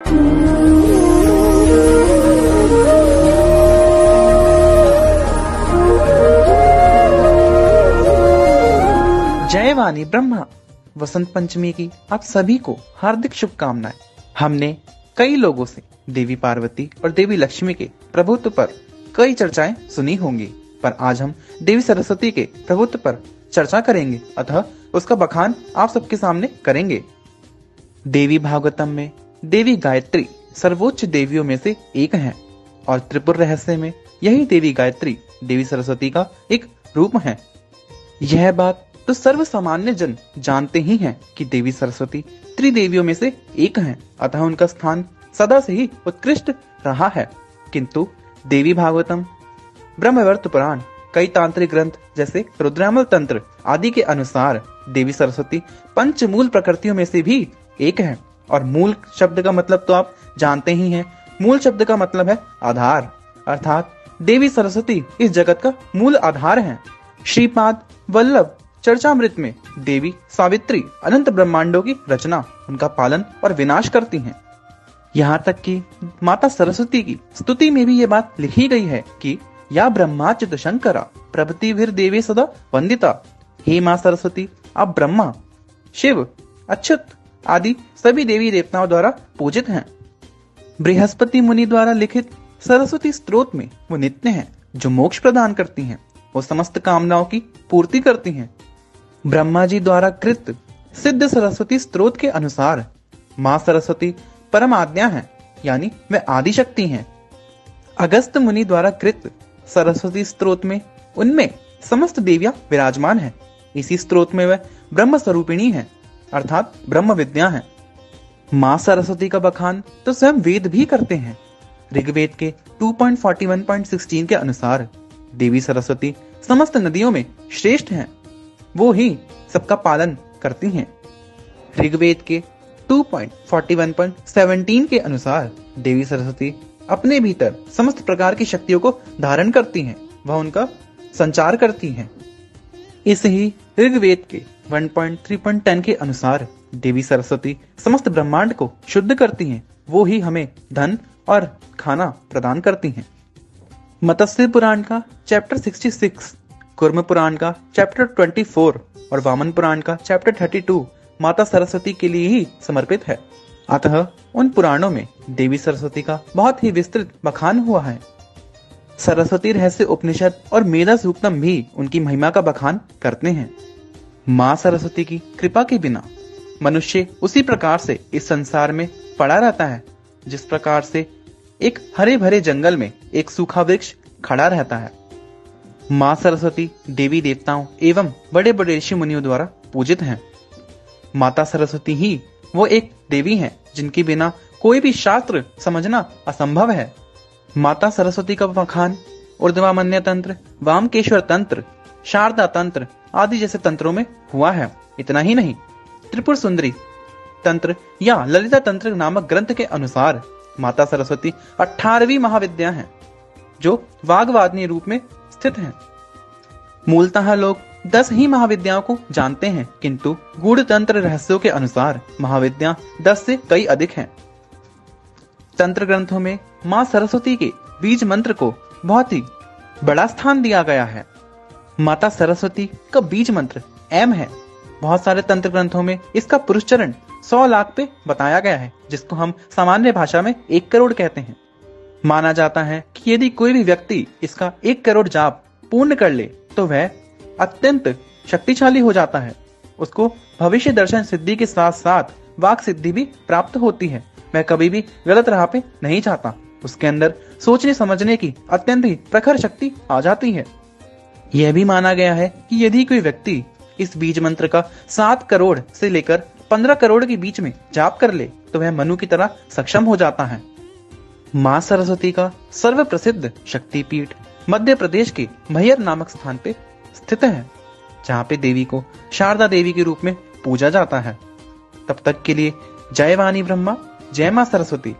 जय वाणी ब्रह्मा। वसंत पंचमी की आप सभी को हार्दिक शुभकामनाएं। हमने कई लोगों से देवी पार्वती और देवी लक्ष्मी के प्रभुत्व पर कई चर्चाएं सुनी होंगी, पर आज हम देवी सरस्वती के प्रभुत्व पर चर्चा करेंगे, अतः उसका बखान आप सबके सामने करेंगे। देवी भागवतम में देवी गायत्री सर्वोच्च देवियों में से एक है और त्रिपुर रहस्य में यही देवी गायत्री देवी सरस्वती का एक रूप है। यह बात तो सर्व सामान्य जन जानते ही हैं कि देवी सरस्वती त्रिदेवियों में से एक हैं, अतः उनका स्थान सदा से ही उत्कृष्ट रहा है। किंतु देवी भागवतम, ब्रह्मवर्त पुराण, कई तांत्रिक ग्रंथ जैसे रुद्रामल तंत्र आदि के अनुसार देवी सरस्वती पंचमूल प्रकृतियों में से भी एक है। और मूल शब्द का मतलब तो आप जानते ही हैं। मूल शब्द का मतलब है आधार, अर्थात देवी सरस्वती इस जगत का मूल आधार है। श्रीपाद वल्लभ चर्चामृत में देवी सावित्री अनंत ब्रह्मांडों की रचना, उनका पालन और विनाश करती हैं। यहाँ तक कि माता सरस्वती की स्तुति में भी ये बात लिखी गई है कि या ब्रह्माच्युत शंकरा प्रभृतिभिर देवी सदा वंदिता। हे माँ सरस्वती, आप ब्रह्मा, शिव, अच्युत आदि सभी देवी देवताओं द्वारा पूजित हैं। बृहस्पति मुनि द्वारा लिखित सरस्वती स्तोत्र में वो नित्य हैं, जो मोक्ष प्रदान करती हैं, वो समस्त कामनाओं की पूर्ति करती हैं। ब्रह्मा जी द्वारा कृत सिद्ध सरस्वती स्तोत्र के अनुसार माँ सरस्वती परम आज्ञा है, यानी वे आदि शक्ति हैं। अगस्त मुनि द्वारा कृत सरस्वती स्तोत्र में उनमें समस्त देवियां विराजमान हैं। इसी स्तोत्र में वह ब्रह्म स्वरूपिणी है, अर्थात ब्रह्म विद्या है। माँ सरस्वती का बखान तो स्वयं वेद भी करते हैं। ऋग्वेद के 2.41.16 के अनुसार देवी सरस्वती समस्त नदियों में श्रेष्ठ हैं, वो ही सबका पालन करती हैं। ऋग्वेद के 2.41.17 के अनुसार देवी सरस्वती अपने भीतर समस्त प्रकार की शक्तियों को धारण करती हैं, वह उनका संचार करती हैं। इस ही ऋग्वेद के 1.3.10 के अनुसार देवी सरस्वती समस्त ब्रह्मांड को शुद्ध करती हैं, वो ही हमें धन और खाना प्रदान करती हैं। मत्स्य पुराण का चैप्टर 66, कुर्म पुराण का चैप्टर 24 और वामन पुराण का चैप्टर 32 माता सरस्वती के लिए ही समर्पित है। अतः उन पुराणों में देवी सरस्वती का बहुत ही विस्तृत बखान हुआ है। सरस्वती रहस्य उपनिषद और मेधा सूक्तम भी उनकी महिमा का बखान करते हैं। माँ सरस्वती की कृपा के बिना मनुष्य उसी प्रकार से इस संसार में पड़ा रहता है, जिस प्रकार से एक हरे भरे जंगल में एक सूखा वृक्ष खड़ा रहता है। माँ सरस्वती देवी देवताओं एवं बड़े बड़े ऋषि मुनियों द्वारा पूजित हैं। माता सरस्वती ही वो एक देवी हैं जिनके बिना कोई भी शास्त्र समझना असंभव है। माता सरस्वती का बखान ऊर्ध्वामन्य तंत्र, वामकेश्वर तंत्र, शारदा तंत्र आदि जैसे तंत्रों में हुआ है। इतना ही नहीं, त्रिपुर सुंदरी तंत्र या ललिता तंत्र नामक ग्रंथ के अनुसार माता सरस्वती 18वीं महाविद्या है, जो वाग्वादिनी रूप में स्थित है। मूलतः लोग 10 ही महाविद्याओं को जानते हैं, किंतु गूढ़ तंत्र रहस्यों के अनुसार महाविद्या 10 से कई अधिक हैं। तंत्र ग्रंथों में माँ सरस्वती के बीज मंत्र को बहुत ही बड़ा स्थान दिया गया है। माता सरस्वती का बीज मंत्र एम है। बहुत सारे तंत्र ग्रंथों में इसका पुरुषचरण 100 लाख पे बताया गया है, जिसको हम सामान्य भाषा में 1 करोड़ कहते हैं। माना जाता है कि यदि कोई भी व्यक्ति इसका 1 करोड़ जाप पूर्ण कर ले तो वह अत्यंत शक्तिशाली हो जाता है। उसको भविष्य दर्शन सिद्धि के साथ साथ वाक सिद्धि भी प्राप्त होती है। वह कभी भी गलत राह पे नहीं जाता। उसके अंदर सोचने समझने की अत्यंत ही प्रखर शक्ति आ जाती है। यह भी माना गया है कि यदि कोई व्यक्ति इस बीज मंत्र का 7 करोड़ से लेकर 15 करोड़ के बीच में जाप कर ले तो वह मनु की तरह सक्षम हो जाता है। माँ सरस्वती का सर्व प्रसिद्ध शक्तिपीठ मध्य प्रदेश के मैहर नामक स्थान पे स्थित है, जहाँ पे देवी को शारदा देवी के रूप में पूजा जाता है। तब तक के लिए जय वाणी ब्रह्मा, जय माँ सरस्वती।